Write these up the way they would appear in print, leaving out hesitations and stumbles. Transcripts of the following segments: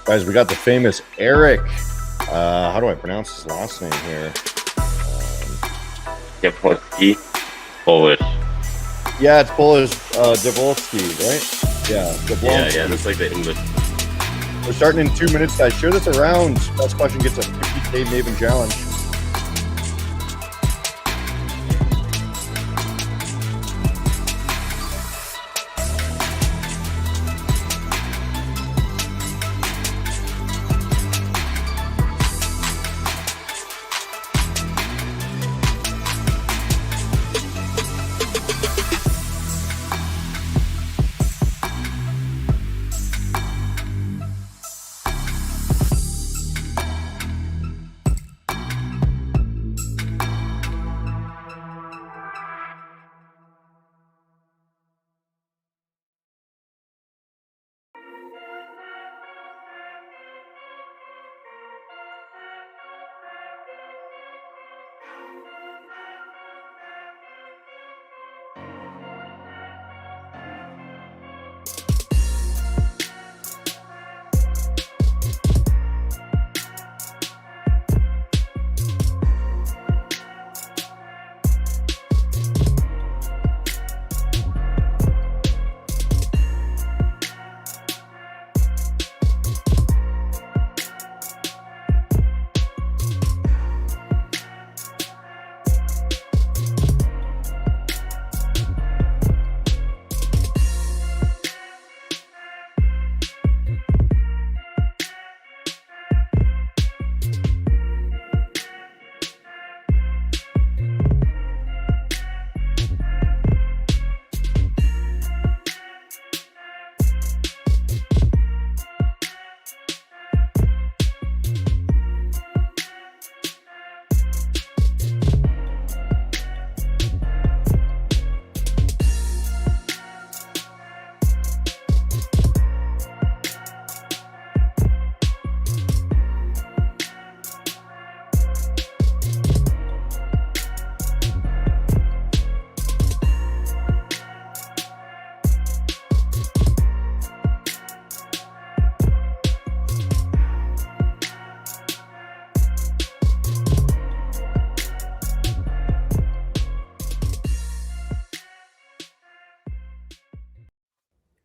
Guys, we got the famous Erick. How do I pronounce his last name here? Jablonski, Polish. Yeah, it's Polish. Jablonski, right? Yeah, Jablonski. Yeah, that's like the English. We're starting in 2 minutes, guys. Share this around. Best question gets a 50K Maven challenge.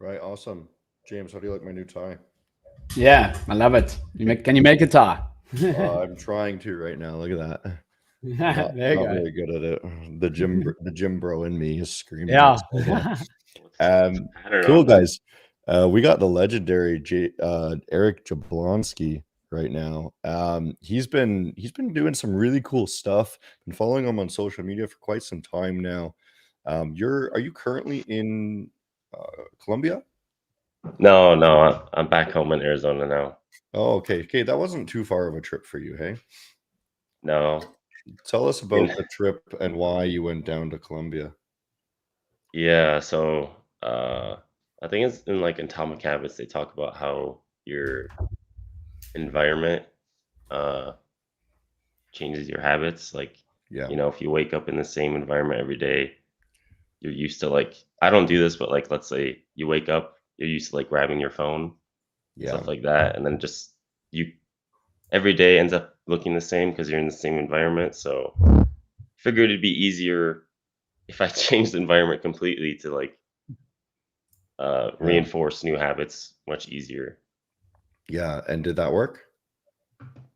Right, awesome. James, how do you like my new tie? Yeah, I love it. Can you make a tie? I'm trying to right now. Look at that. Not There you go. very good at it. The gym bro in me is screaming. Yeah. Cool, guys. We got the legendary Erick Jablonski right now. He's been doing some really cool stuff. Been following him on social media for quite some time now. Are you currently in Colombia? No, I'm back home in Arizona now. Oh, okay. That wasn't too far of a trip for you, hey? No. Tell us about the trip and why you went down to Colombia. Yeah, so I think it's in like Atomic Habits, they talk about how your environment changes your habits. Like, Yeah. you know, if you wake up in the same environment every day, you're used to, like, I don't do this, but like, let's say you wake up, you're used to like grabbing your phone, stuff like that, and then just every day ends up looking the same because you're in the same environment. So figured it'd be easier if I changed the environment completely to like reinforce new habits much easier. Yeah, and did that work?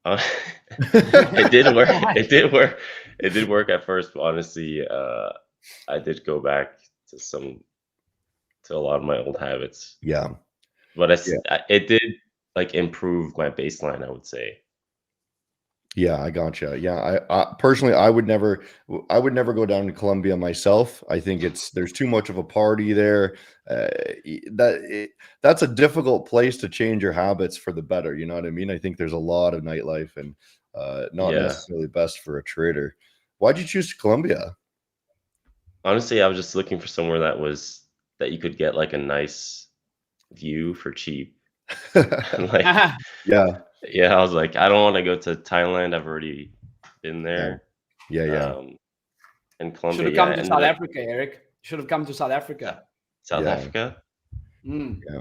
It did work. It did work at first, but honestly, I did go back to a lot of my old habits. Yeah, but it did like improve my baseline, I would say. Yeah, I gotcha. Yeah, I personally, I would never go down to Colombia myself. I think there's too much of a party there. That's a difficult place to change your habits for the better. You know what I mean? I think there's a lot of nightlife and not necessarily best for a trader. Why'd you choose Colombia? Honestly, I was just looking for somewhere that you could get like a nice view for cheap. Like, yeah, I was like, I don't want to go to Thailand. I've already been there. Yeah. And Colombia. Should have come to South Africa, Erick. Should have come to South Africa. South Africa? Yeah.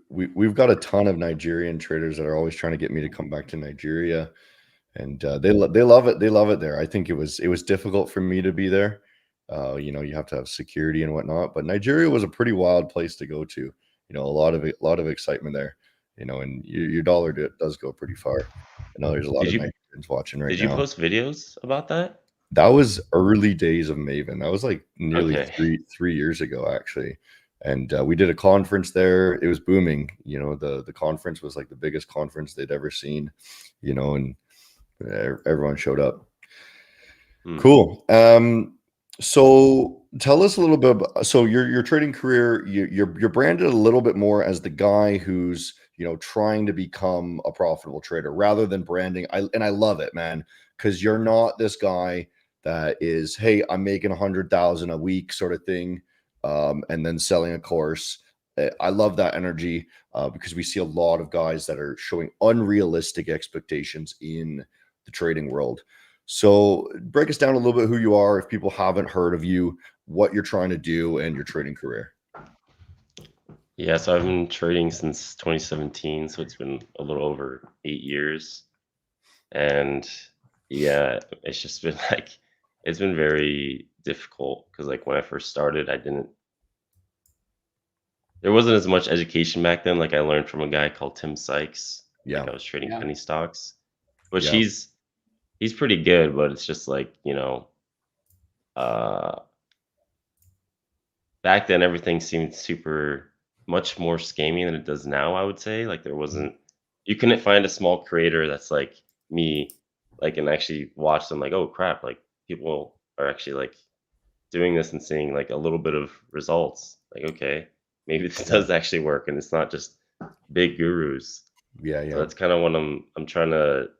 we've got a ton of Nigerian traders that are always trying to get me to come back to Nigeria, and they love it. They love it there. I think it was difficult for me to be there. You know, you have to have security and whatnot, but Nigeria was a pretty wild place to go to. You know, a lot of excitement there. You know, and your dollar does go pretty far. I know there's a lot of Nigerians watching right Did you now. post videos about that? That was early days of Maven. That was like nearly Okay. three years ago, actually. And we did a conference there. It was booming. You know, the conference was like the biggest conference they'd ever seen. You know, and everyone showed up. Cool. So tell us a little bit about, so your trading career, you're branded a little bit more as the guy who's, you know, trying to become a profitable trader rather than branding. I love it, man, because you're not this guy that is, hey, I'm making 100,000 a week sort of thing, and then selling a course. I love that energy because we see a lot of guys that are showing unrealistic expectations in the trading world. So break us down a little bit who you are, if people haven't heard of you, what you're trying to do, and your trading career. Yeah, so I've been trading since 2017, so it's been a little over 8 years. And yeah, it's just been like, it's been very difficult because like when I first started, there wasn't as much education back then. Like I learned from a guy called Tim Sykes. Yeah. Like I was trading Yeah. penny stocks, which Yeah. he's pretty good, but it's just like, you know, back then everything seemed much more scammy than it does now, I would say. Like you couldn't find a small creator that's like me, like, and actually watch them like, oh crap, like people are actually like doing this and seeing like a little bit of results. Like, okay, maybe this does actually work and it's not just big gurus. Yeah. So that's kind of what I'm trying to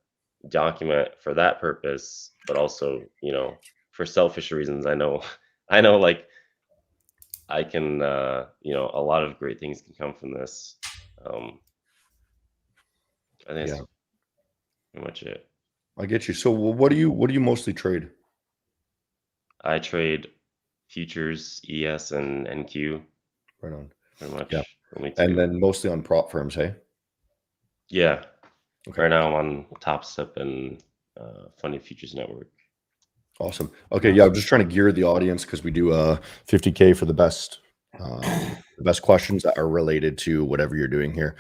document for that purpose, but also, you know, for selfish reasons. I know like I can, you know, a lot of great things can come from this. I think that's pretty much it. I get you. So what do you mostly trade? I trade futures, ES, and NQ. Right on. Pretty much. Yeah. Only And two. then mostly on prop firms, hey? Yeah. Okay. Right now I'm on Top Step and Funny Futures Network. Awesome. Okay, yeah, I'm just trying to gear the audience because we do 50K for the best questions that are related to whatever you're doing here.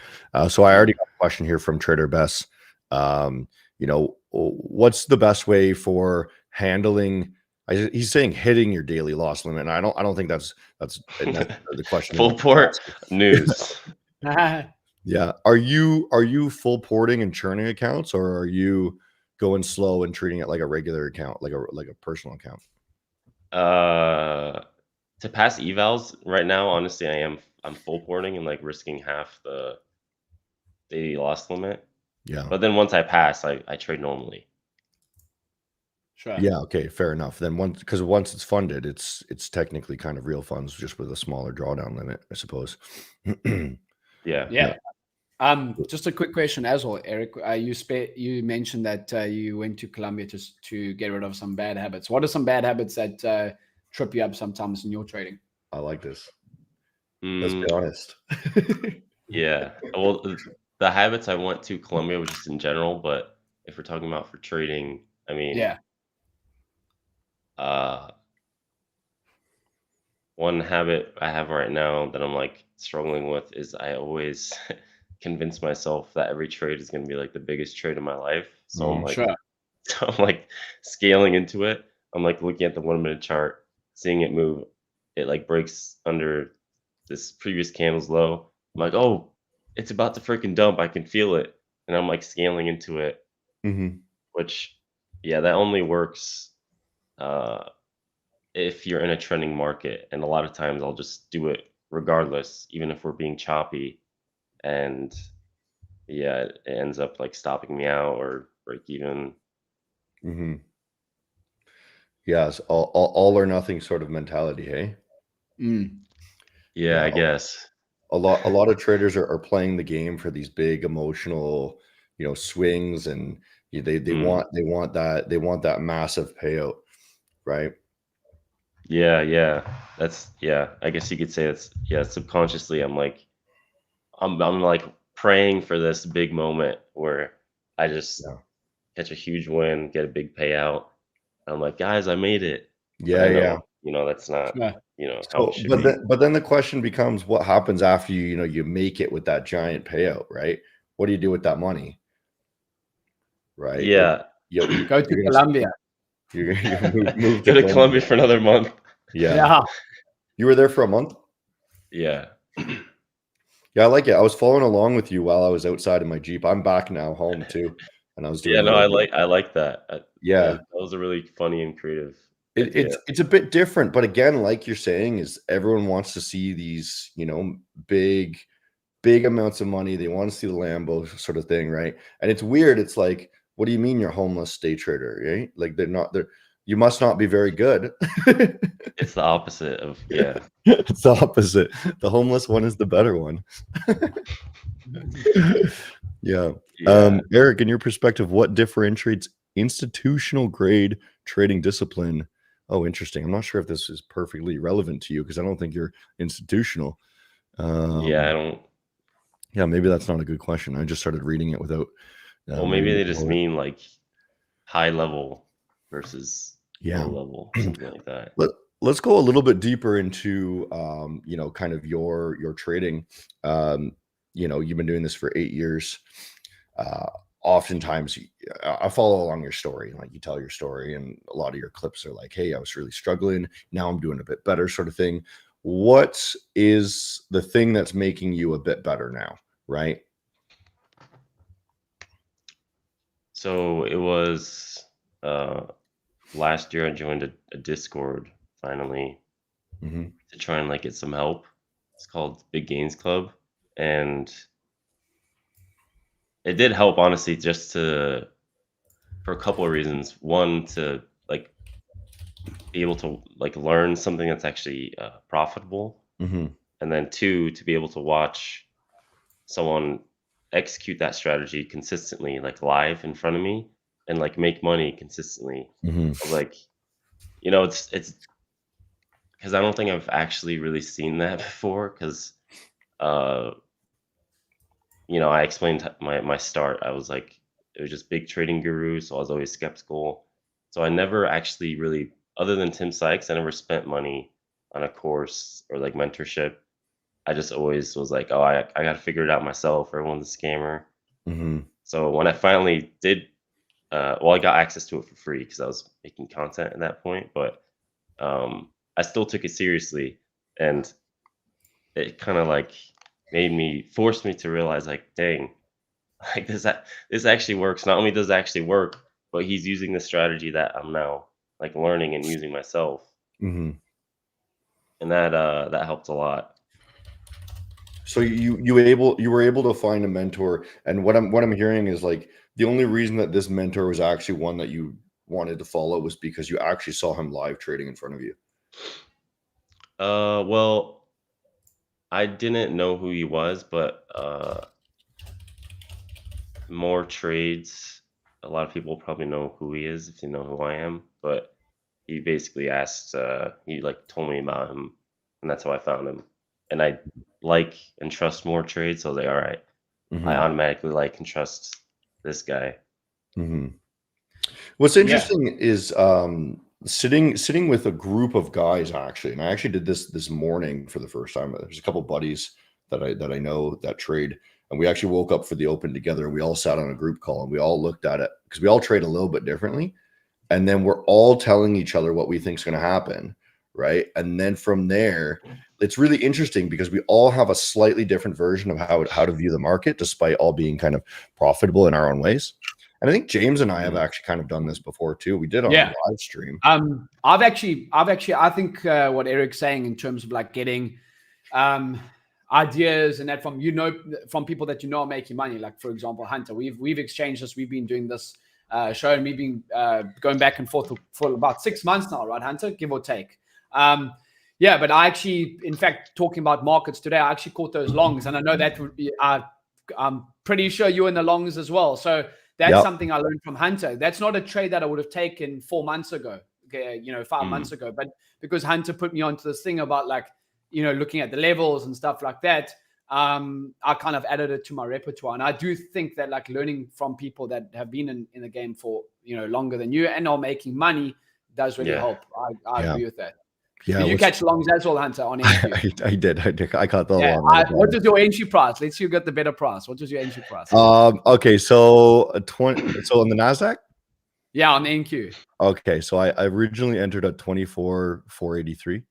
So I already got a question here from Trader Bess. You know, what's the best way for handling? He's saying hitting your daily loss limit, and I don't think that's the question. Full port news. Yeah. Are you full porting and churning accounts, or are you going slow and treating it like a regular account, like a personal account? To pass evals right now, honestly, I'm full porting and like risking half the daily loss limit. Yeah. But then once I pass, I trade normally. Sure. Yeah. Okay. Fair enough. Then once it's funded, it's technically kind of real funds, just with a smaller drawdown limit, I suppose. Yeah. Just a quick question as well, Eric. You mentioned that you went to Colombia to get rid of some bad habits. What are some bad habits that trip you up sometimes in your trading? I like this. Let's be honest. Yeah. Well, the habits I went to Colombia was just in general, but if we're talking about for trading, I mean, one habit I have right now that I'm like struggling with is I always convince myself that every trade is going to be like the biggest trade of my life. So I'm like, so I'm like scaling into it. I'm like looking at the 1 minute chart, seeing it move. It like breaks under this previous candle's low. I'm like, oh, it's about to freaking dump. I can feel it. And I'm like scaling into it, which, yeah, that only works if you're in a trending market. And a lot of times I'll just do it regardless, even if we're being choppy. And yeah, it ends up like stopping me out or break even. Yes, all or nothing sort of mentality, hey? Yeah, I guess. A lot of traders are playing the game for these big emotional, you know, swings, and they want that massive payout, right? Yeah. I guess you could say that's, yeah, subconsciously I'm like I'm like praying for this big moment where I just catch a huge win, get a big payout. I'm like, guys, I made it. But I know, that's not, how it should be. But then the question becomes, what happens after you make it with that giant payout, right? What do you do with that money? Right? Yeah. Go to Colombia. You're gonna move Go to Colombia for another month. Yeah. You were there for a month? Yeah. Yeah, I like it. I was following along with you while I was outside in my Jeep. I'm back now, home too, and I was doing. I like that. Yeah, that was a really funny and creative. It's a bit different, but again, like you're saying, is everyone wants to see these, big amounts of money. They want to see the Lambo sort of thing, right? And it's weird. It's like, what do you mean you're homeless day trader, right? Like you must not be very good. It's the opposite of It's the opposite. The homeless one is the better one. Yeah. Eric, in your perspective, what differentiates institutional grade trading discipline? Oh, interesting. I'm not sure if this is perfectly relevant to you because I don't think you're institutional. I don't. Yeah, maybe that's not a good question. I just started reading it without. Well, maybe they just mean like high level versus low level, something like that. Let's go a little bit deeper into kind of your trading. You've been doing this for 8 years. Oftentimes I follow along your story, like you tell your story, and a lot of your clips are like, hey, I was really struggling, now I'm doing a bit better, sort of thing. What is the thing that's making you a bit better now, right? So it was last year I joined a Discord finally to try and get some help. It's called Big Gains Club, and it did help, honestly, just for a couple of reasons. One, to be able to learn something that's actually profitable, and then two, to be able to watch someone execute that strategy consistently, live in front of me, and make money consistently. It's because I don't think I've actually really seen that before. Because I explained my start. I was it was just big trading guru, so I was always skeptical. So I never actually really, other than Tim Sykes, I never spent money on a course or mentorship. I just always was oh, I got to figure it out myself. Everyone's a scammer. So when I finally did, I got access to it for free because I was making content at that point, but I still took it seriously, and it kind of forced me to realize dang, this actually works. Not only does it actually work, but he's using the strategy that I'm now learning and using myself, and that helped a lot. So you were able to find a mentor, and what I'm hearing is the only reason that this mentor was actually one that you wanted to follow was because you actually saw him live trading in front of you. Well, I didn't know who he was, but more trades. A lot of people probably know who he is if you know who I am, but he basically asked, he told me about him, and that's how I found him. And I and trust more trades, so I was all right, I automatically and trust this guy. What's interesting is sitting with a group of guys, actually, and I actually did this morning for the first time. There's a couple buddies that I know that trade, and we actually woke up for the open together, and we all sat on a group call, and we all looked at it because we all trade a little bit differently, and then we're all telling each other what we think is going to happen, right? And then from there, it's really interesting because we all have a slightly different version of how to view the market, despite all being kind of profitable in our own ways. And I think James and I have actually kind of done this before too. We did on a live stream. I think what Eric's saying in terms of getting ideas and that from people that are making money. Like, for example, Hunter, we've exchanged this. We've been doing this show, and we've been going back and forth for about 6 months now, right, Hunter? Give or take. But I actually, in fact, talking about markets today, I actually caught those longs, and I know that would be, I'm pretty sure you're in the longs as well. So that's something I learned from Hunter. That's not a trade that I would have taken 4 months ago, 5 months ago. But because Hunter put me onto this thing about looking at the levels and stuff like that, I kind of added it to my repertoire. And I do think that like learning from people that have been in the game for, longer than you and are making money does really help. I agree with that. Yeah. Did you catch longs as well, Hunter, on NQ? I did. I caught the long. What was your entry price? Let's see who got the better price. What was your entry price? Okay, so so on the NASDAQ? Yeah, on the NQ. Okay, so I originally entered at 24,483.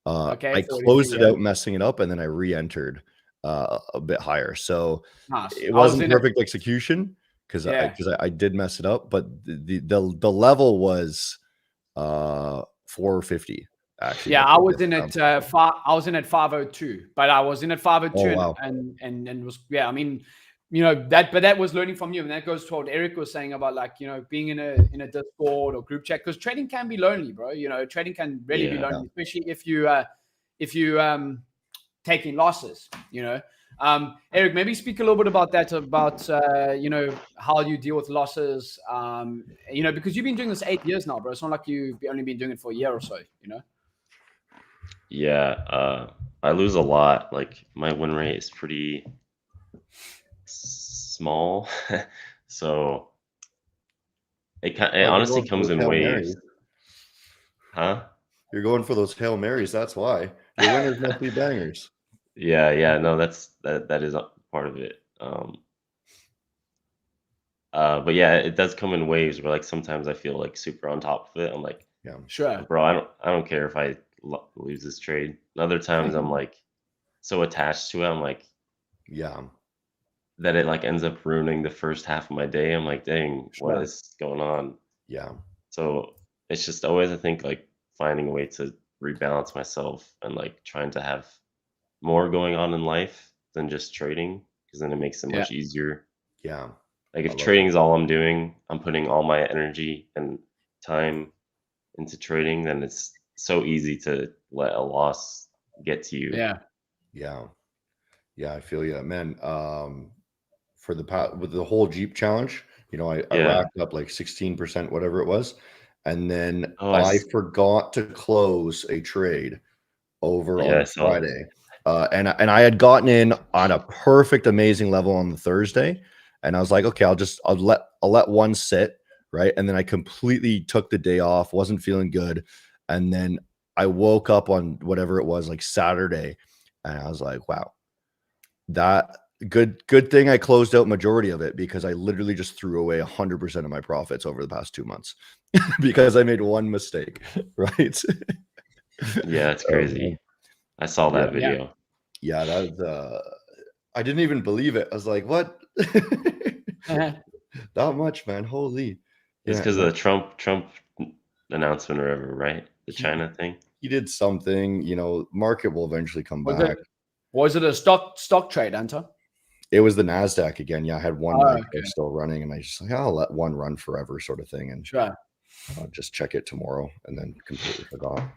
Okay, I closed it out messing it up, and then I re-entered a bit higher. So nice. it wasn't perfect execution because I did mess it up, but the level was 450 actually. Yeah, I was in at I was in at 502, but I was in at 502 and was I mean, that was learning from you, and that goes to what Erick was saying about like being in a Discord or group chat, because trading can be lonely, bro. Trading can really be lonely, especially if you taking losses. Erick, maybe speak a little bit about that, about how you deal with losses. Because you've been doing this 8 years now, bro. It's not like you've only been doing it for a year or so. Yeah, I lose a lot. Like my win rate is pretty small, so it honestly comes in waves. Huh? You're going for those Hail Marys. That's why your winners must be bangers. Yeah. No, that is part of it. But yeah, it does come in waves where like sometimes I feel like super on top of it. I'm like, yeah, sure, bro. I don't care if I lose this trade. And other times I'm like so attached to it. I'm like, that it like ends up ruining the first half of my day. I'm like, dang, what is going on? Yeah. So it's just always, I think, like finding a way to rebalance myself and like trying to have more going on in life than just trading, because then it makes it much easier. Yeah. Like if trading is all I'm doing, I'm putting all my energy and time into trading, then it's so easy to let a loss get to you. Yeah. I feel you, man. For with the whole Jeep challenge, I racked up like 16%, whatever it was, and then I forgot to close a trade over on Friday, and I had gotten in on a perfect, amazing level on the Thursday, and I was like, okay, I'll let one sit, right, and then I completely took the day off, wasn't feeling good, and then I woke up on whatever it was, like Saturday, and I was like, wow, that good thing I closed out majority of it, because I literally just threw away 100% of my profits over the past 2 months because I made one mistake, right? Yeah, it's crazy. I saw that video. Yeah, that I didn't even believe it. I was like, what? That much, man. Holy. It's because of the Trump announcement or whatever, right? The China thing. He did something, market will eventually come back. Was it a stock trade, Hunter? It was the NASDAQ again. Yeah, I had one still running, and I just like, I'll let one run forever, sort of thing. And I'll just check it tomorrow, and then completely forgot.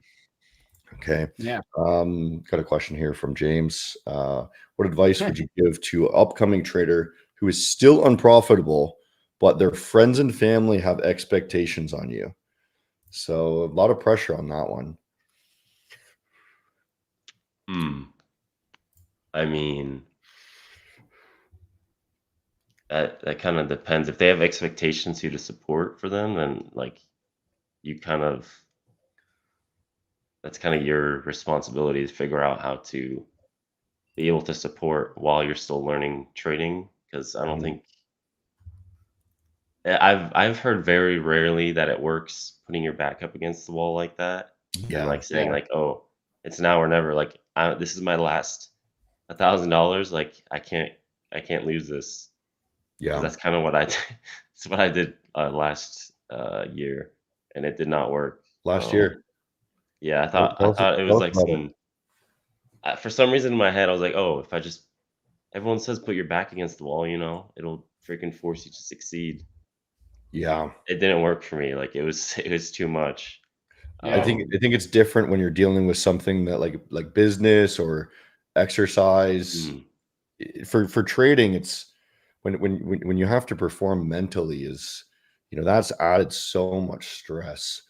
Okay. Yeah. Got a question here from James. What advice would you give to an upcoming trader who is still unprofitable, but their friends and family have expectations on you? So a lot of pressure on that one. I mean, that kind of depends. If they have expectations you to support for them, then like that's kind of your responsibility to figure out how to be able to support while you're still learning trading. Because I don't think I've heard very rarely that it works putting your back up against the wall like that. Yeah. And like saying like, oh, it's now or never. Like this is my last $1,000. Like I can't lose this. Yeah. That's kind of what I that's what I did last year, and it did not work. Last year. Yeah, I thought it was like for some reason in my head I was like, oh, if I just, everyone says put your back against the wall, it'll freaking force you to succeed. Yeah. It didn't work for me. Like it was too much. I think it's different when you're dealing with something that like business or exercise. For trading, it's when you have to perform mentally is, that's added so much stress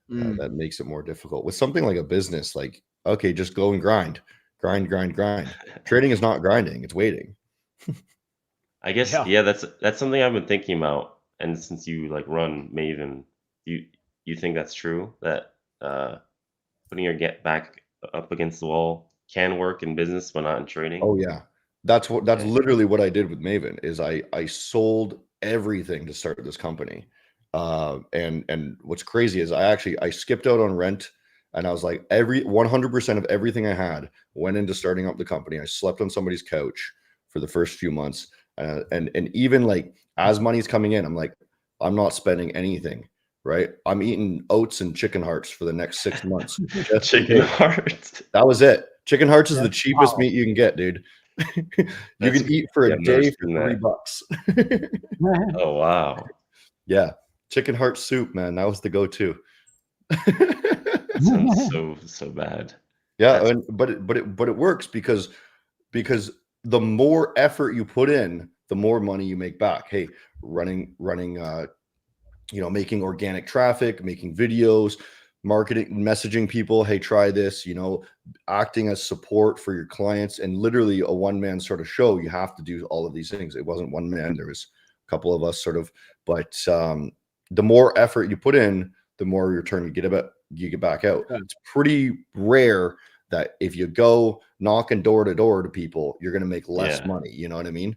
that makes it more difficult. With something like a business, like, okay, just go and grind Grind. Trading is not grinding; it's waiting. I guess that's something I've been thinking about. And since you like run Maven, you think that's true that putting your get back up against the wall can work in business but not in trading? Oh yeah, that's literally what I did with Maven. Is I sold everything to start this company, and what's crazy is I skipped out on rent, and I was like 100% of everything I had went into starting up the company. I slept on somebody's couch for the first few months, and even like as money's coming in, I'm like, I'm not spending anything. Right, I'm eating oats and chicken hearts for the next 6 months. Chicken hearts. That was it. Chicken hearts is the cheapest meat you can get, dude. You can eat for a day for $3. Oh wow. Yeah, chicken heart soup, man. That was the go-to. Sounds so bad. Yeah, but it works because the more effort you put in, the more money you make back. Hey, running making organic traffic, making videos, marketing, messaging people, hey, try this, acting as support for your clients, and literally a one-man sort of show. You have to do all of these things. It wasn't one man, there was a couple of us sort of, but the more effort you put in, the more return you get back out. It's pretty rare that if you go knocking door to door to people, you're going to make less money. You know what I mean?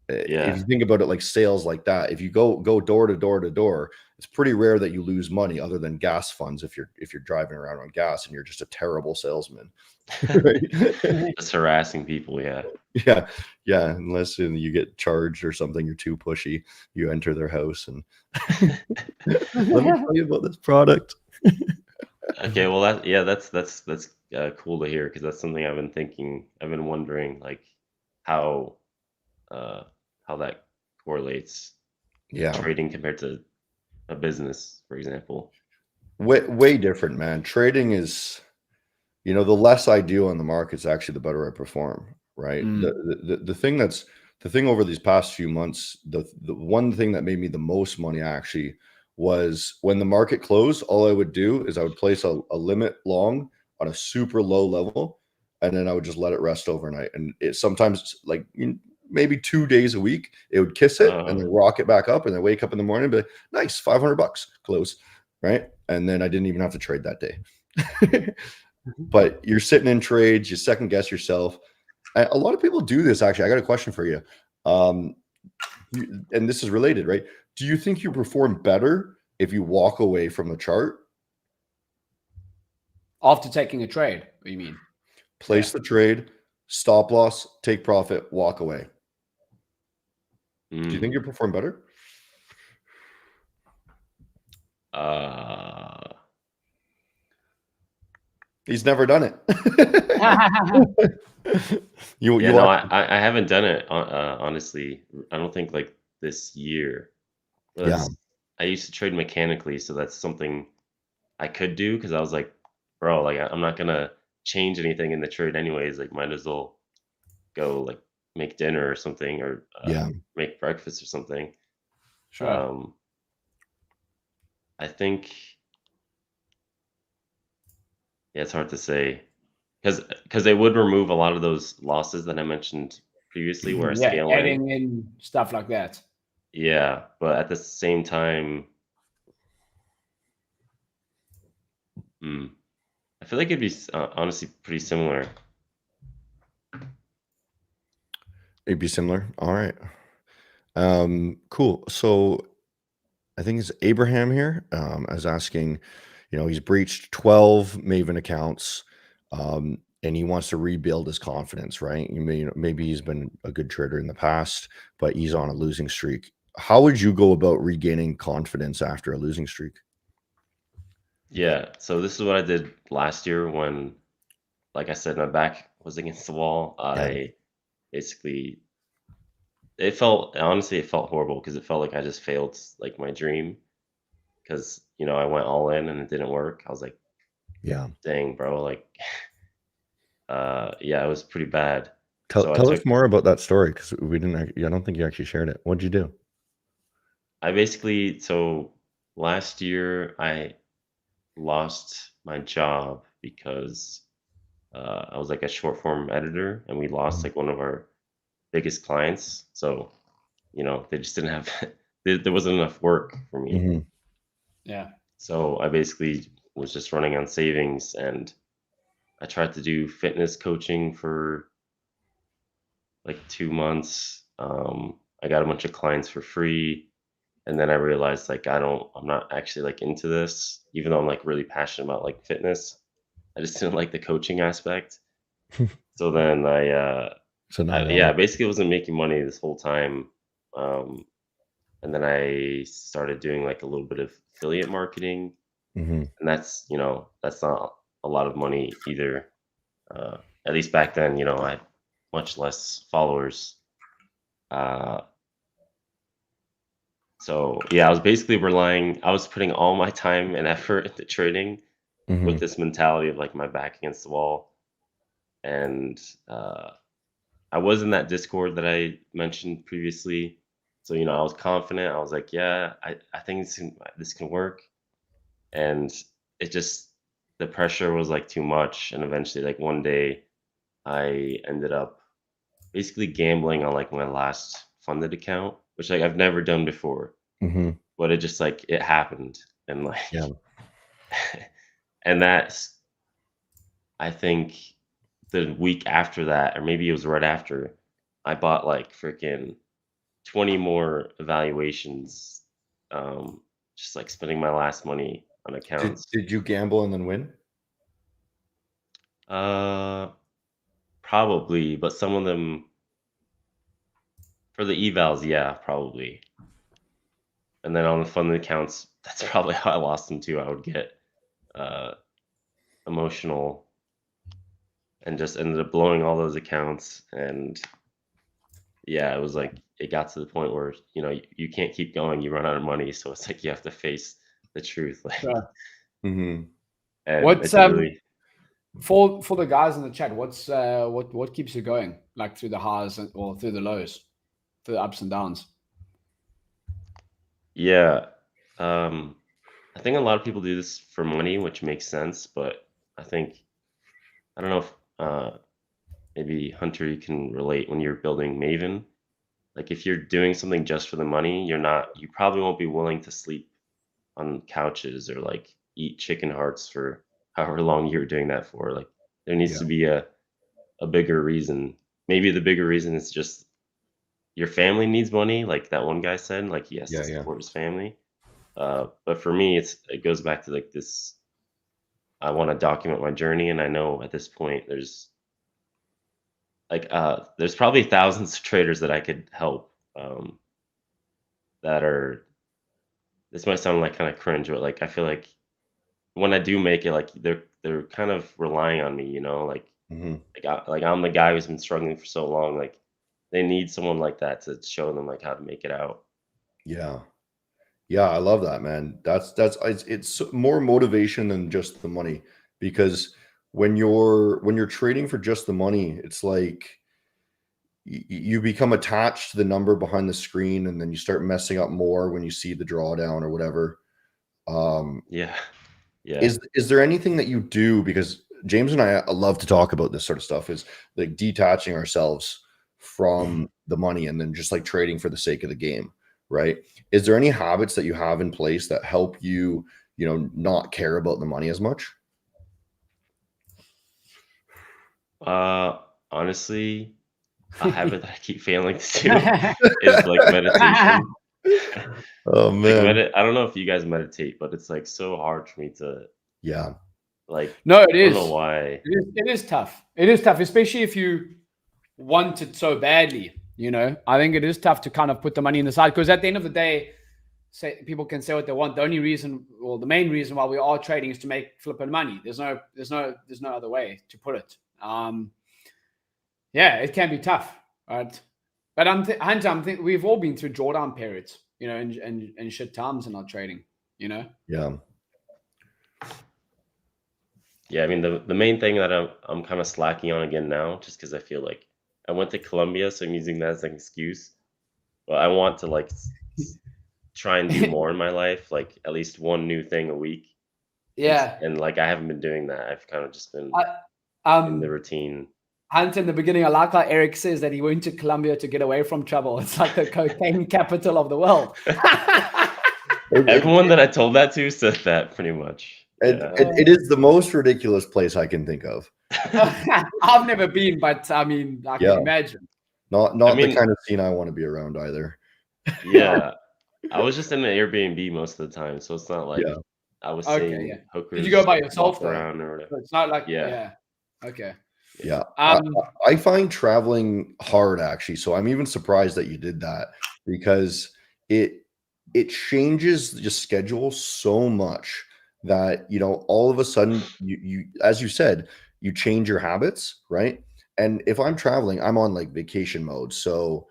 If you think about it like sales like that, if you go door to door, it's pretty rare that you lose money other than gas funds if you're driving around on gas and you're just a terrible salesman. Right? Just harassing people. Yeah, unless you get charged or something, you're too pushy, you enter their house and let me tell you about this product. Okay, well that's cool to hear, because that's something I've been wondering, like how that correlates, trading compared to a business, for example. Way different, man. Trading is, the less I do on the markets, actually, the better I perform. Right. The thing over these past few months, the one thing that made me the most money actually was when the market closed. All I would do is I would place a limit long on a super low level, and then I would just let it rest overnight. And it sometimes, like, maybe 2 days a week, it would kiss it and then rock it back up, and then wake up in the morning and be like, nice, $500 close. Right. And then I didn't even have to trade that day. But you're sitting in trades, you second guess yourself. A lot of people do this. Actually, I got a question for you. And this is related, right? Do you think you perform better if you walk away from the chart? After taking a trade, what do you mean? Place the trade, stop loss, take profit, walk away. Do you think you perform better? He's never done it. I haven't done it, honestly. I don't think like this year. I used to trade mechanically, so that's something I could do, because I was like, bro, like I'm not gonna change anything in the trade anyways. Like, might as well go like make dinner or something, or make breakfast or something. Sure. I think, it's hard to say, because they would remove a lot of those losses that I mentioned previously, where I scale adding in stuff like that. Yeah, but at the same time, I feel like it'd be honestly pretty similar. It'd be similar. All right. Cool. So I think it's Abraham here. Is asking, he's breached 12 Maven accounts, and he wants to rebuild his confidence, right? Maybe he's been a good trader in the past, but he's on a losing streak. How would you go about regaining confidence after a losing streak? Yeah, so this is what I did last year when, like I said, my back was against the wall. I basically, it felt horrible, because it felt like I just failed like my dream, because I went all in and it didn't work. I was like, dang, bro, like it was pretty bad. Tell us more about that story, because we didn't. I don't think you actually shared it. What'd you do? I basically, so last year I lost my job because I was like a short form editor, and we lost like one of our biggest clients. So, they just didn't have there wasn't enough work for me. Mm-hmm. Yeah. So I basically was just running on savings, and I tried to do fitness coaching for like 2 months. I got a bunch of clients for free, and then I realized like I'm not actually like into this, even though I'm like really passionate about like fitness. I just didn't like the coaching aspect. So then So now yeah, why? basically wasn't making money this whole time. Um, and then I started doing like a little bit of affiliate marketing, Mm-hmm. and that's not a lot of money either. At least back then, I had much less followers. Uh, so yeah, I was basically I was putting all my time and effort into trading with Mm-hmm. this mentality of like my back against the wall. And I was in that Discord that I mentioned previously. So, I was confident. I was like, yeah, I think this can work. And it just, the pressure was like too much. And eventually, like one day, I ended up basically gambling on like my last funded account, which like I've never done before, Mm-hmm. but it just like it happened. And like, Yeah. and that's, I think the week after that, or maybe it was right after, I bought like freaking 20 more evaluations, um, just like spending my last money on Did accounts. did you gamble and then win? Uh, Probably, but some of them for the evals, yeah, probably. And then on the funded accounts, that's probably how I lost them too. I would get uh, emotional and just ended up blowing all those accounts. And yeah, it was like it got to the point where you can't keep going. You run out of money, so it's like you have to face the truth. Like, Sure. Mm-hmm. and What's it's really for the guys in the chat? What's what keeps you going, like through the highs or through the lows, through the ups and downs? yeah. I think a lot of people do this for money, which makes sense. But I think I don't know if maybe Hunter, you can relate when you're building Maven. Like if you're doing something just for the money, you probably won't be willing to sleep on couches or like eat chicken hearts for however long you're doing that for. Like there needs Yeah. to be a bigger reason. Maybe the bigger reason is just your family needs money, like that one guy said, like he has to Yeah. Yeah. support his family. But for me, it goes back to like this. I want to document my journey, and I know at this point there's probably thousands of traders that I could help. That are This might sound like kind of cringe, but like I feel like when I do make it, like they're kind of relying on me, like Mm-hmm. I'm the guy who's been struggling for so long. Like they need someone like that to show them like how to make it out. Yeah. Yeah, I love that, man. It's more motivation than just the money, because when you're trading for just the money, it's like you become attached to the number behind the screen, and then you start messing up more when you see the drawdown or whatever. Yeah, yeah, Is there anything that you do, because James and I love to talk about this sort of stuff, is like detaching ourselves from the money and then just like trading for the sake of the game, right? Is there any habits that you have in place that help you, not care about the money as much? Honestly, a habit that I keep failing to do is like meditation. Oh Like man. I don't know if you guys meditate, but it's like so hard for me to Yeah. like. No, it I don't know is. why. It is tough. It is tough, especially if you want it so badly. I think it is tough to kind of put the money in the side, because at the end of the day, say people can say what they want. The only reason, or the main reason why we are trading is to make flipping money. There's no other way to put it. Yeah, it can be tough, right? But Hunter, we've all been through drawdown periods, and shit times in our trading. Yeah. Yeah, I mean the main thing that I'm kind of slacking on again now, just because I feel like I went to Colombia, so I'm using that as an excuse. But I want to like try and do more in my life, like at least one new thing a week. Yeah. And like I haven't been doing that. I've kind of just been. in the routine. Hunt, in the beginning, I like how Erick says that he went to Colombia to get away from trouble. It's like the cocaine capital of the world. Everyone that I told that to said that pretty much. Yeah. It is the most ridiculous place I can think of. I've never been, but I mean, I can imagine. Not the kind of scene I want to be around either. Yeah. I was just in the Airbnb most of the time, so it's not like I was seeing hookers. Did you go by yourself around or whatever? It's not like okay. Yeah. I find traveling hard, actually. So I'm even surprised that you did that, because it changes your schedule so much that, you know, all of a sudden you as you said, you change your habits, right? And if I'm traveling, I'm on like vacation mode. So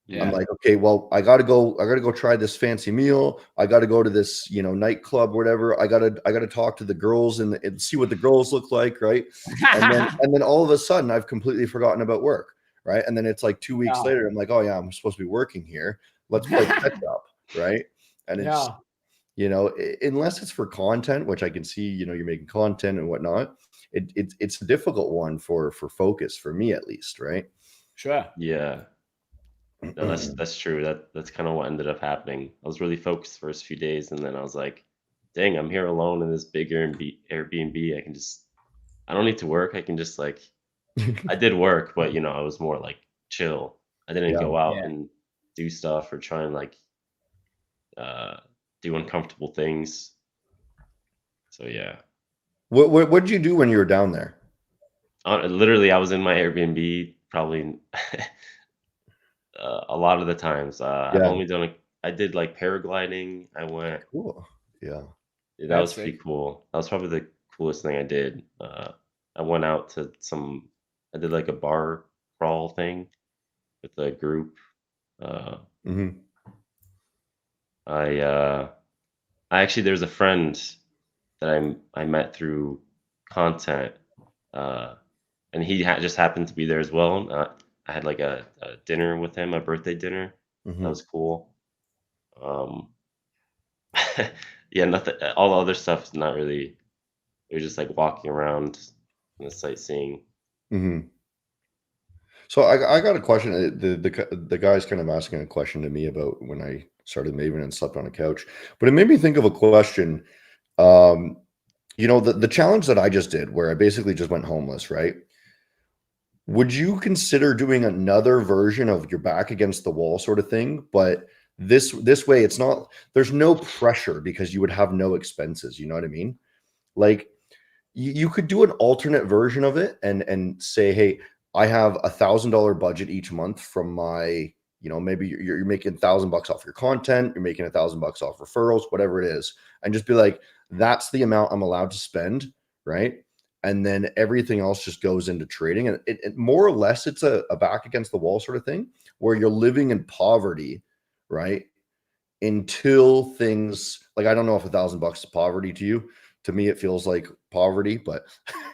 I'm like, okay, well, I gotta go try this fancy meal. I gotta go to this, you know, nightclub, whatever. I gotta talk to the girls and see what the girls look like, right? And then all of a sudden I've completely forgotten about work, right? And then it's like 2 weeks later, I'm like, oh yeah, I'm supposed to be working here. Let's play catch up, right? And it's you know, unless it's for content, which I can see, you know, you're making content and whatnot, it's a difficult one for focus, for me at least, right? Sure. Yeah. No, that's true. That's kind of what ended up happening. I was really focused the first few days, and then I was like, dang, I'm here alone in this big Airbnb. I don't need to work. I can just like, I did work, but you know, I was more like chill. I didn't go out and do stuff or try and like do uncomfortable things. So yeah. What did you do when you were down there? Literally, I was in my Airbnb probably a lot of the times. I've only done I did like paragliding. I went. Cool. Yeah. That was pretty cool. That was probably the coolest thing I did. I went out to I did like a bar crawl thing with a group. I actually, there's a friend that I met through content, and he just happened to be there as well. I had like a dinner with him, a birthday dinner. That was cool. Yeah, nothing. All the other stuff is not really. You're just like walking around and sightseeing. So I got a question. The guy's kind of asking a question to me about when I started Maven and slept on a couch, but it made me think of a question. You know, the challenge that I just did, where I basically just went homeless, right? Would you consider doing another version of your back against the wall sort of thing? But this way, it's not, there's no pressure because you would have no expenses. You know what I mean? Like you could do an alternate version of it and say, hey, I have $1,000 budget each month from my, you know, maybe you're making $1,000 off your content, you're making $1,000 off referrals, whatever it is, and just be like, that's the amount I'm allowed to spend, right? And then everything else just goes into trading. And it more or less, it's a back against the wall sort of thing where you're living in poverty, right? Until things like, I don't know if $1,000 is poverty to you. To me, it feels like poverty, but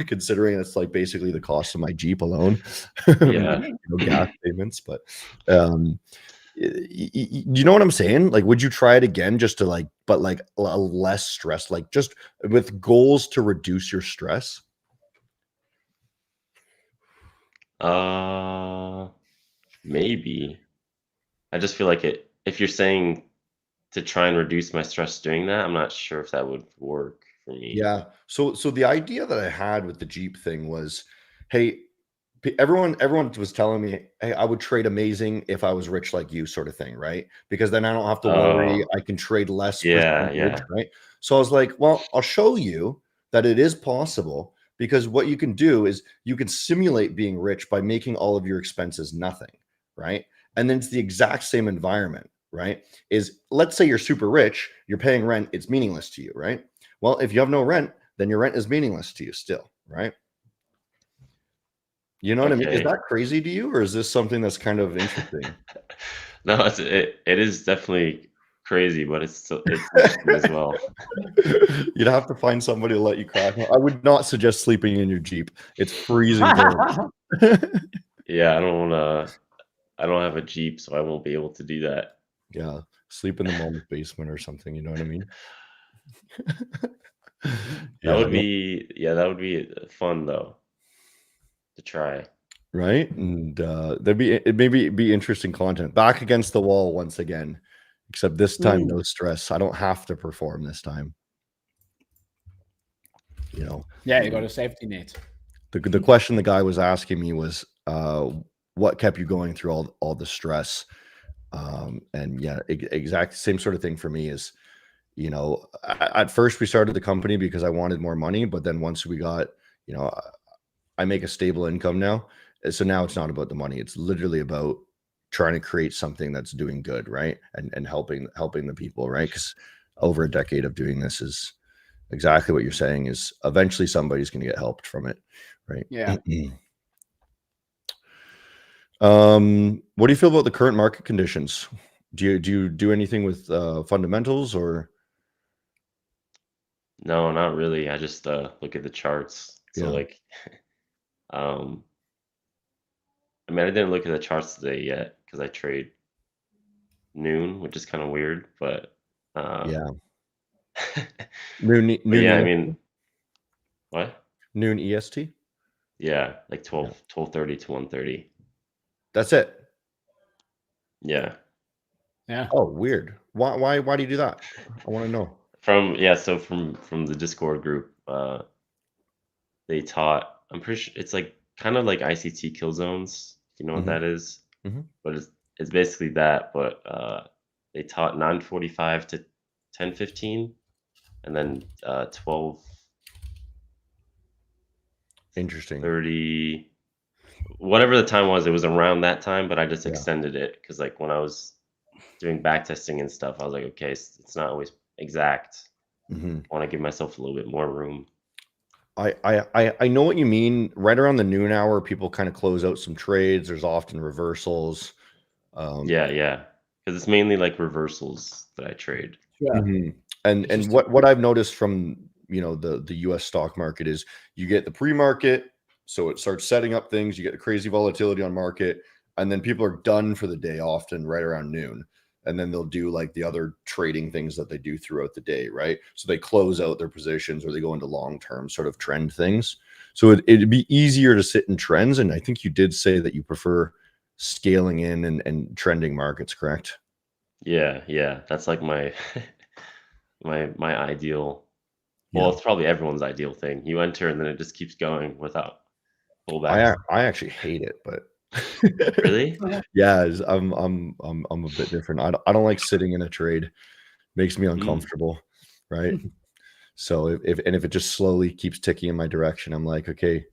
considering it's like basically the cost of my Jeep alone, you know, gas payments. But you know what I'm saying? Like, would you try it again just to like, but like a less stress, like just with goals to reduce your stress? Maybe. I just feel like if you're saying to try and reduce my stress doing that, I'm not sure if that would work for me. Yeah. So the idea that I had with the Jeep thing was, hey, everyone was telling me, hey, I would trade amazing if I was rich like you, sort of thing, right? Because then I don't have to worry. I can trade less percentage, right? So I was like, well, I'll show you that it is possible, because what you can do is you can simulate being rich by making all of your expenses nothing, right? And then it's the exact same environment, right? Is, let's say you're super rich, you're paying rent, it's meaningless to you, right? Well, if you have no rent, then your rent is meaningless to you still, right? You know what I mean? Is that crazy to you, or is this something that's kind of interesting? No, it is definitely crazy, but it's interesting as well. You'd have to find somebody to let you crash. I would not suggest sleeping in your Jeep. It's freezing cold. Yeah, I don't have a Jeep, so I won't be able to do that. Yeah, sleep in the mom's basement or something. You know what I mean? That would be fun though. to try. Right, and it maybe be interesting content. Back against the wall once again, except this time no stress. I don't have to perform this time. You know. Yeah, you got a safety net. The question the guy was asking me was, what kept you going through all the stress? And yeah, exact same sort of thing for me is, you know, at first we started the company because I wanted more money, but then once we got, you know, I make a stable income now. So now it's not about the money. It's literally about trying to create something that's doing good, right? And helping the people, right? Because over a decade of doing this is exactly what you're saying is eventually somebody's going to get helped from it, right? Yeah. What do you feel about the current market conditions? Do you do anything with fundamentals or? No, not really. I just look at the charts. So Yeah. like, I mean, I didn't look at the charts today yet because I trade noon, which is kind of weird, but Yeah. but Noon yeah, I EST? mean, what? Noon EST? Yeah, like Yeah. 12:30 to 1:30. That's it. Yeah. Yeah. Oh, weird. Why do you do that? I want to know. So from the Discord group, they taught. I'm pretty sure it's like kind of like ICT kill zones. If you know what Mhm. that is, Mhm. but it's basically that. But they taught 9:45 to 10:15, and then 12:30, Interesting. whatever the time was. It was around that time, but I just Yeah. extended it because like when I was doing back testing and stuff, I was like, okay, it's not always exact. Mhm. I want to give myself a little bit more room. I know what you mean. Right around the noon hour, people kind of close out some trades. There's often reversals. Yeah, because it's mainly like reversals that I trade. Sure. Mhm. And It's just what I've noticed from, you know, the US stock market is you get the pre-market, so it starts setting up things, you get the crazy volatility on market, and then people are done for the day often right around noon. And then they'll do like the other trading things that they do throughout the day, right? So they close out their positions or they go into long-term sort of trend things. So it'd be easier to sit in trends. And I think you did say that you prefer scaling in and trending markets, correct? Yeah, that's like my my ideal. Well, Yeah. it's probably everyone's ideal thing. You enter and then it just keeps going without pullbacks. I actually hate it, but Really? yeah, I'm a bit different. I don't like sitting in a trade. Makes me Mm. uncomfortable, right? So if it just slowly keeps ticking in my direction, I'm like, okay,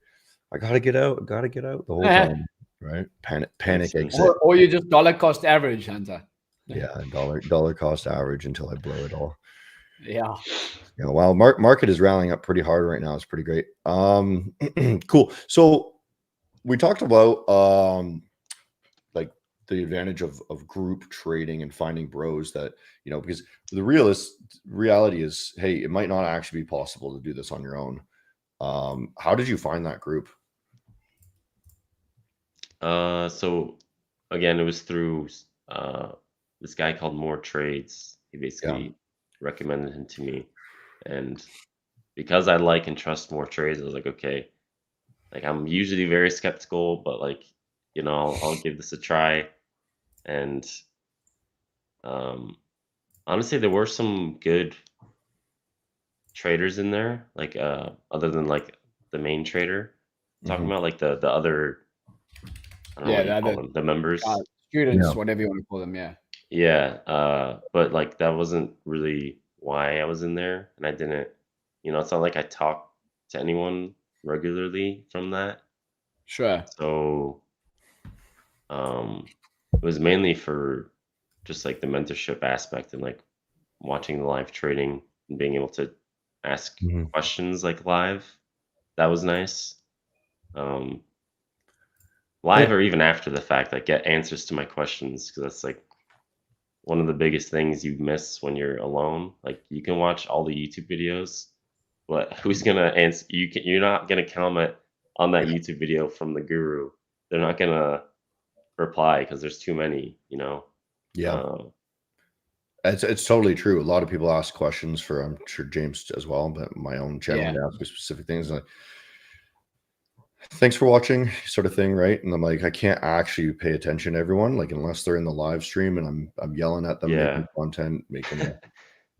I gotta get out, the whole time, right? Makes Panic sense. exit. or you just dollar cost average, Hunter. Yeah, dollar cost average until I blow it all. Yeah. Yeah, well, market is rallying up pretty hard right now. It's pretty great. Cool. So we talked about like the advantage of group trading and finding bros that, you know, because the reality is, hey, it might not actually be possible to do this on your own. How did you find that group? So again, it was through this guy called More Trades. He Yeah. basically recommended him to me, and because I like and trust More Trades, I was like, okay. Like I'm usually very skeptical, but like, you know, I'll give this a try. And um, honestly, there were some good traders in there, like other than like the main trader. Talking Mhm. about like the other, I don't know Yeah, what you the call other them, the members. students, Yeah. whatever you want to call them. Yeah. Yeah, but like that wasn't really why I was in there, and I didn't, you know, it's not like I talk to anyone regularly from that. Sure. So it was mainly for just like the mentorship aspect and like watching the live trading and being able to ask Mhm. questions like live. That was nice. Um, Yeah. live or even after the fact, like get answers to my questions because that's like one of the biggest things you miss when you're alone. Like you can watch all the YouTube videos, but who's gonna answer? You're not gonna comment on that YouTube video from the guru. They're not gonna reply because there's too many. You know. Yeah. Uh, It's totally true. A lot of people ask questions for, I'm sure James as well, but my own channel, Yeah. they ask me specific things. Like, thanks for watching, sort of thing, right? And I'm like, I can't actually pay attention to everyone, like unless they're in the live stream and I'm yelling at them, Yeah. making content, making it,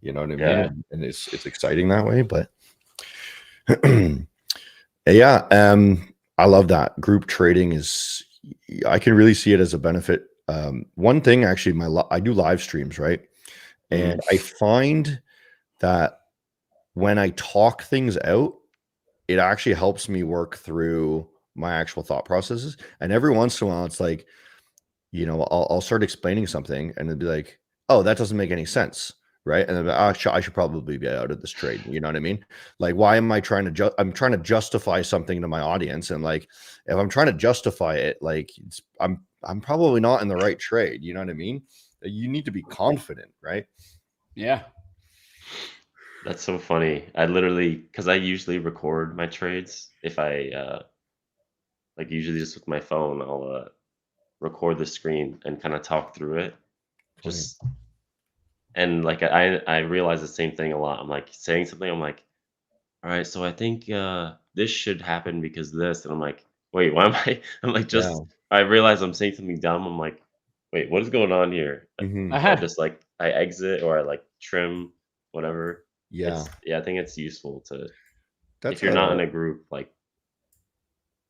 you know what I mean? Yeah. And it's exciting that way. But yeah, I love that. Group trading is, I can really see it as a benefit. One thing actually, I do live streams, right? And I find that when I talk things out, it actually helps me work through my actual thought processes. And every once in a while, it's like, you know, I'll start explaining something and it'll be like, oh, that doesn't make any sense. Right. And then I should probably be out of this trade. You know what I mean? Like, why am I trying to, I'm trying to justify something to my audience. And like, if I'm trying to justify it, like I'm probably not in the right trade. You know what I mean? You need to be confident, right? Yeah. That's so funny. I literally, because I usually record my trades. If I like usually just with my phone, I'll record the screen and kind of talk through it. Just and like I realize the same thing a lot. I'm like saying something. I'm like, all right, so I think this should happen because this, and I'm like, wait, why am I? I'm like, Yeah. just I realize I'm saying something dumb. I'm like, wait, what is going on here? Mhm. So I just like I exit or I like trim whatever. Yeah. Yeah, I think it's useful to That's if you're not in a group, like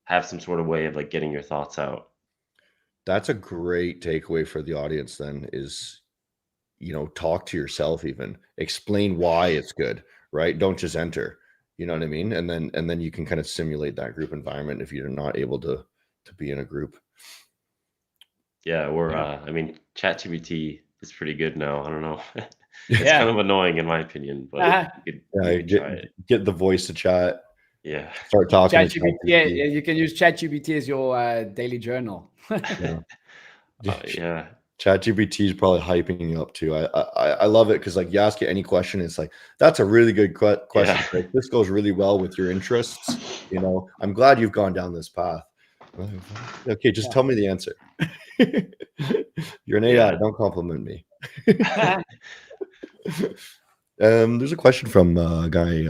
have some sort of way of like getting your thoughts out. That's a great takeaway for the audience then is, you know, talk to yourself, even explain why it's good, right? Don't just enter, you know what I mean? And then you can kind of simulate that group environment if you're not able to be in a group. Yeah, or Yeah. I mean, ChatGPT is pretty good now. I don't know. It's Yeah. kind of annoying in my opinion, but you could try it. Get the voice to chat, Yeah. start talking to ChatGPT, yeah, ChatGPT. you can use ChatGPT as your daily journal. Yeah. ChatGPT is probably hyping you up too. I love it because like you ask it any question, it's like that's a really good question. Yeah. Like, this goes really well with your interests. You know, I'm glad you've gone down this path. Okay, just tell me the answer. You're an AI. Yeah. Don't compliment me. There's a question from a guy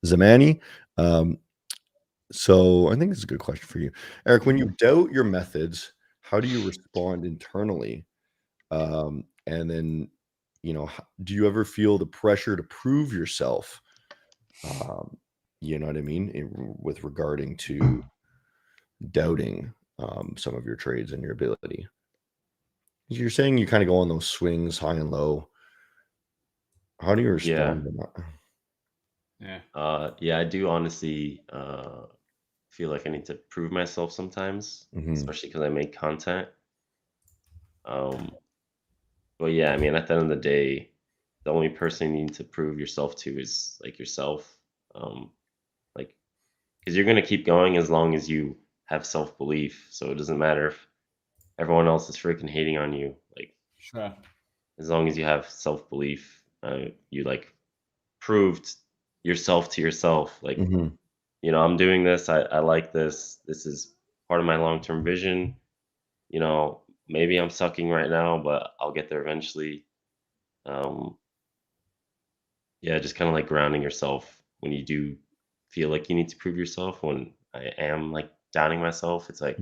Zamani. So I think this is a good question for you, Eric. When you doubt your methods, how do you respond internally? And then, you know, do you ever feel the pressure to prove yourself? You know what I mean? With regarding to doubting some of your trades and your ability. You're saying you kind of go on those swings, high and low. How do you respond to that? Yeah. Yeah, I do honestly feel like I need to prove myself sometimes, especially because I make content. But yeah, I mean, at the end of the day, the only person you need to prove yourself to is like yourself. Like, because you're gonna keep going as long as you have self belief. So it doesn't matter if everyone else is freaking hating on you. Like, Sure. as long as you have self belief, you like proved yourself to yourself. Like, you know, I'm doing this. I like this. This is part of my long term vision. You know, maybe I'm sucking right now, but I'll get there eventually. Um, yeah, just kind of like grounding yourself when you do feel like you need to prove yourself. When I am like doubting myself, it's like,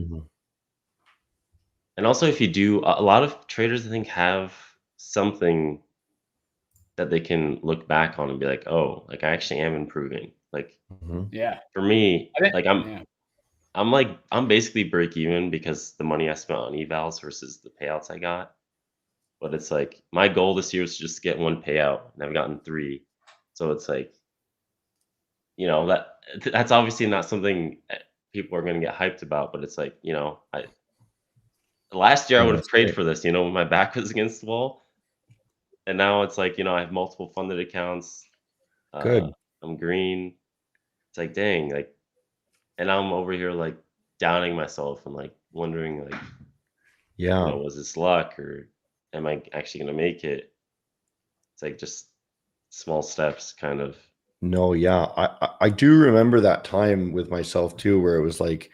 and also if you do, a lot of traders I think have something that they can look back on and be like, oh, like I actually am improving. Like Yeah. for me, I think, like I'm basically break even because the money I spent on evals versus the payouts I got. But it's like my goal this year was just to get one payout, and I've gotten 3. So it's like, you know, that's obviously not something people are going to get hyped about, but it's like, you know, last year I Yeah, would have that's prayed great. for this, you know, when my back was against the wall. And now it's like, you know, I have multiple funded accounts. Uh, Good. I'm green. It's like, dang, like, and I'm over here like doubting myself and like wondering, like, you Yeah. know, was this luck or am I actually going to make it? It's like just small steps, kind of. No, yeah. I do remember that time with myself too, where it was like,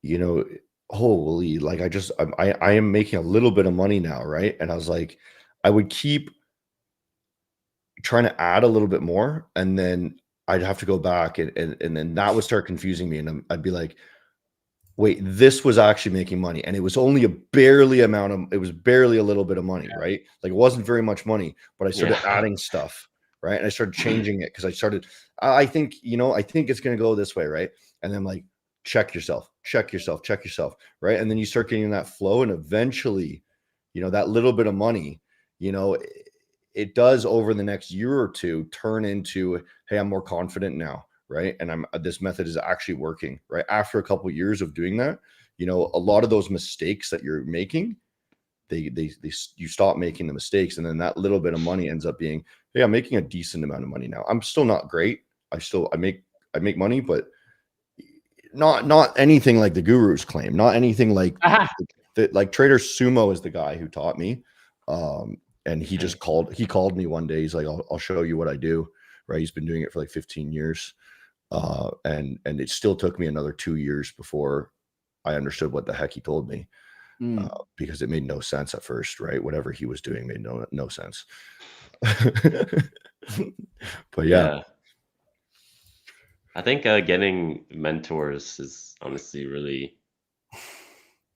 you know, holy, like I am making a little bit of money now, right? And I was like, I would keep trying to add a little bit more, and then I'd have to go back and then that would start confusing me, and I'd be like, wait, this was actually making money, and it was only barely a little bit of money, right? Like it wasn't very much money, but I started adding stuff, right? And I started changing it because I think, I think it's going to go this way, right? And then like, check yourself, right? And then you start getting that flow, and eventually, that little bit of money, it does over the next year or two turn into, hey, I'm more confident now, right? And this method is actually working, right? After a couple of years of doing that, a lot of those mistakes that you're making, you stop making the mistakes, and then that little bit of money ends up being, hey, I'm making a decent amount of money now. I'm still not great. I make money, but not anything like the gurus claim, not anything like that. Like Trader Sumo is the guy who taught me. And he called me one day. He's like, I'll show you what I do. Right. He's been doing it for like 15 years. And it still took me another 2 years before I understood what the heck he told me, because it made no sense at first, right? Whatever he was doing made no sense. But yeah. I think getting mentors is honestly really,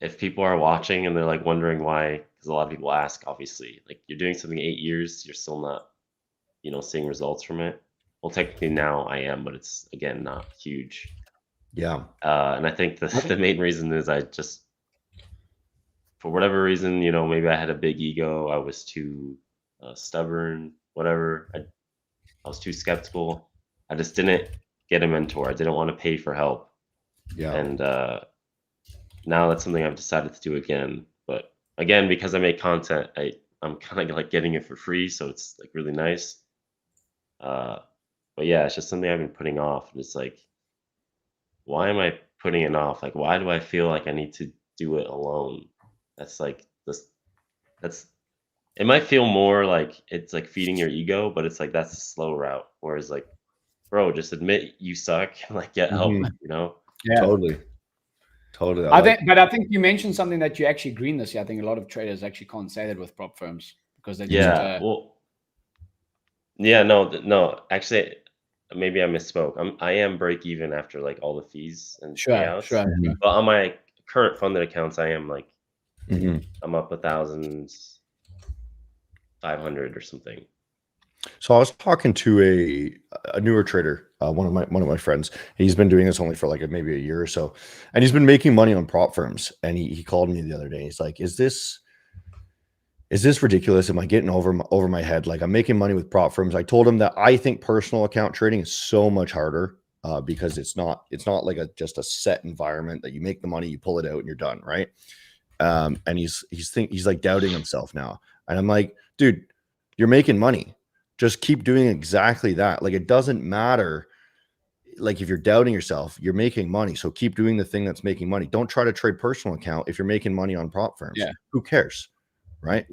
if people are watching and they're like wondering why, because a lot of people ask, obviously, like you're doing something 8 years, you're still not, seeing results from it. Well, technically now I am, but it's again not huge. Yeah. And I think the main reason is I just, for whatever reason, maybe I had a big ego. I was too stubborn, whatever. I was too skeptical. I just didn't get a mentor. I didn't want to pay for help. Yeah. And now that's something I've decided to do again. But again, because I make content, I'm kind of like getting it for free, so it's like really nice. But yeah, it's just something I've been putting off. And it's like, why am I putting it off? Like, why do I feel like I need to do it alone? That's like this. It might feel more like it's like feeding your ego, but it's like that's a slow route. Whereas like, bro, just admit you suck and like get help. Yeah. Totally. I think you mentioned something that you actually green this year. I think a lot of traders actually can't say that with prop firms because they just no. Actually, maybe I misspoke. I am break even after like all the fees and payouts. Sure. But on my current funded accounts, I am like I'm up 1,500 or something. So I was talking to a newer trader, one of my friends. He's been doing this only for like maybe a year or so, and he's been making money on prop firms. And he called me the other day. He's like, "Is this ridiculous? Am I getting over my head? Like I'm making money with prop firms." I told him that I think personal account trading is so much harder because it's not like just a set environment that you make the money, you pull it out, and you're done, right? And he's like doubting himself now, and I'm like, dude, you're making money. Just keep doing exactly that. Like it doesn't matter. Like if you're doubting yourself, you're making money. So keep doing the thing that's making money. Don't try to trade personal account if you're making money on prop firms. Yeah. Who cares? Right.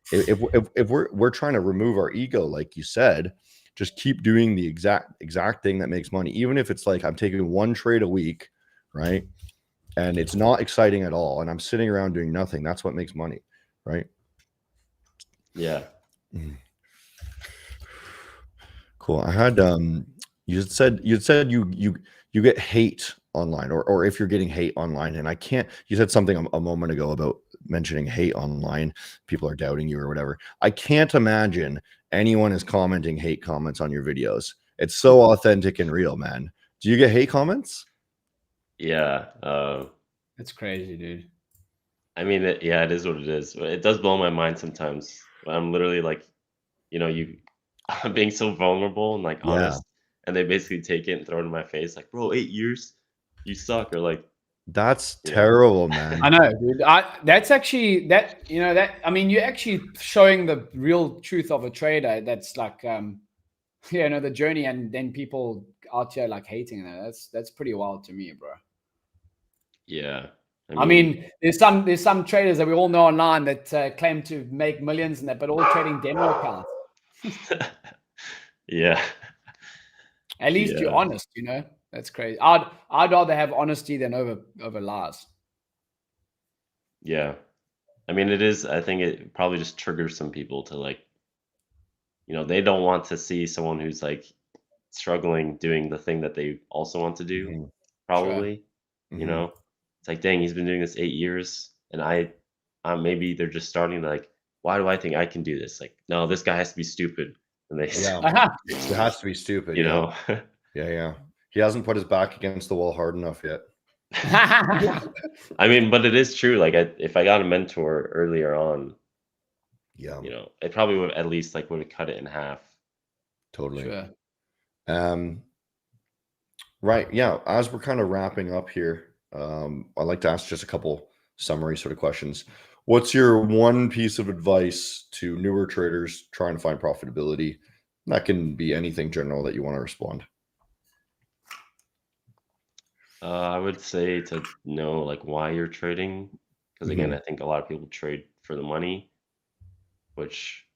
If we're trying to remove our ego, like you said, just keep doing the exact thing that makes money. Even if it's like I'm taking one trade a week, right? And it's not exciting at all. And I'm sitting around doing nothing. That's what makes money. Right. Yeah. Cool. I had you said you get hate online, or if you're getting hate online, and you said something a moment ago about mentioning hate online, people are doubting you or whatever. I can't imagine anyone is commenting hate comments on your videos. It's so authentic and real, man. Do you get hate comments? Yeah. That's crazy, dude. I mean, it is what it is. But it does blow my mind sometimes. I'm literally like, I'm being so vulnerable and like honest, and they basically take it and throw it in my face, like, bro, 8 years, you suck, or like, that's terrible, man. I know, dude. That's actually I mean, you're actually showing the real truth of a trader. That's like, the journey, and then people out here like hating that. That's pretty wild to me, bro. Yeah. I mean, there's some traders that we all know online that claim to make millions and that, but all trading demo accounts. Yeah. At least you're honest, That's crazy. I'd rather have honesty than over lies. Yeah. I mean, I think it probably just triggers some people to like, they don't want to see someone who's like struggling doing the thing that they also want to do, probably. You know, it's like, dang, he's been doing this 8 years, and maybe they're just starting to like, why do I think I can do this? Like, no, this guy has to be stupid. And they, It has to be stupid. you know. Yeah. He hasn't put his back against the wall hard enough yet. I mean, but it is true. Like, if I got a mentor earlier on, Yeah, you know, it probably would at least like would have cut it in half. totally. Sure. Right. Yeah. As we're kind of wrapping up here, I'd like to ask just a couple summary sort of questions. What's your one piece of advice to newer traders trying to find profitability? That can be anything general that you want to respond. I would say to know like why you're trading, because again, I think a lot of people trade for the money, which,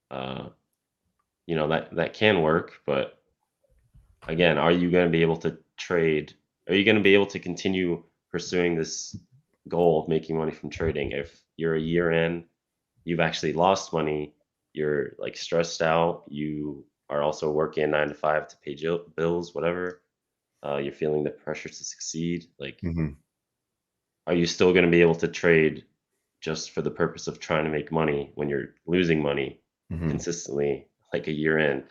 you know, that can work, but again, are you going to be able to trade? Are you going to be able to continue pursuing this goal of making money from trading if you're a year in, you've actually lost money, you're like stressed out, you are also working 9 to 5 to pay bills, whatever. You're feeling the pressure to succeed. Like, are you still going to be able to trade just for the purpose of trying to make money when you're losing money consistently, like a year in?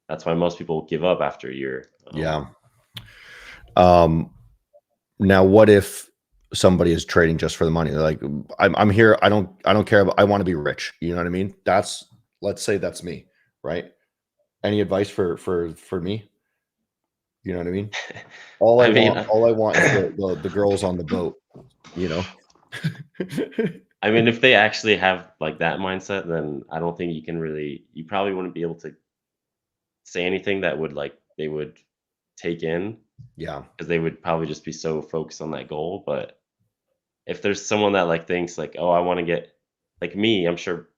That's why most people give up after a year. Yeah. Now, what if somebody is trading just for the money? They're like, I'm here. I don't care. I want to be rich. You know what I mean? Let's say that's me, right? Any advice for me? You know what I mean? All I want is the girls on the boat, you know? I mean, if they actually have like that mindset, then I don't think you probably wouldn't be able to say anything that would like they would take in. Yeah. Because they would probably just be so focused on that goal. But if there's someone that like thinks like, oh, I want to get like me, I'm sure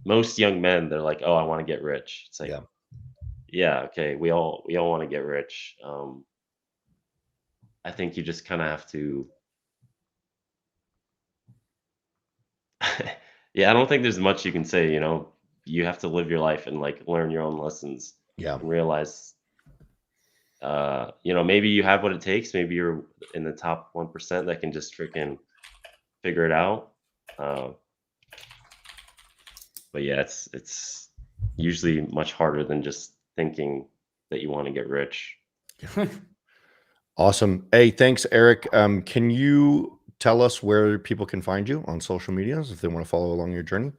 most young men, they're like, oh, I want to get rich. It's like, yeah, okay, we all want to get rich. I think you just kind of have to. Yeah, I don't think there's much you can say. You know, you have to live your life and like learn your own lessons. Yeah. And realize, you know, maybe you have what it takes. Maybe you're in the top 1% that can just freaking figure it out. But yeah, it's usually much harder than just thinking that you want to get rich. Awesome. Hey, thanks, Eric. Can you tell us where people can find you on social medias if they want to follow along your journey?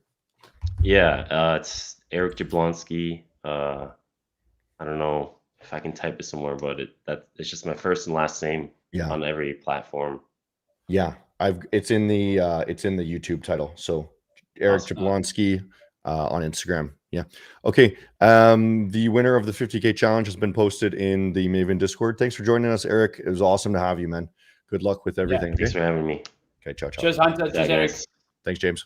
Yeah, it's Erick Jablonski. I don't know if I can type it somewhere, but it's just my first and last name on every platform. Yeah, it's in the YouTube title. So Erick Jablonski on Instagram. Yeah. Okay. The winner of the 50K challenge has been posted in the Maven Discord. Thanks for joining us, Eric. It was awesome to have you, man. Good luck with everything. Thanks for having me. Okay. Ciao. Cheers, Hunter. Cheers, Eric. Thanks, James.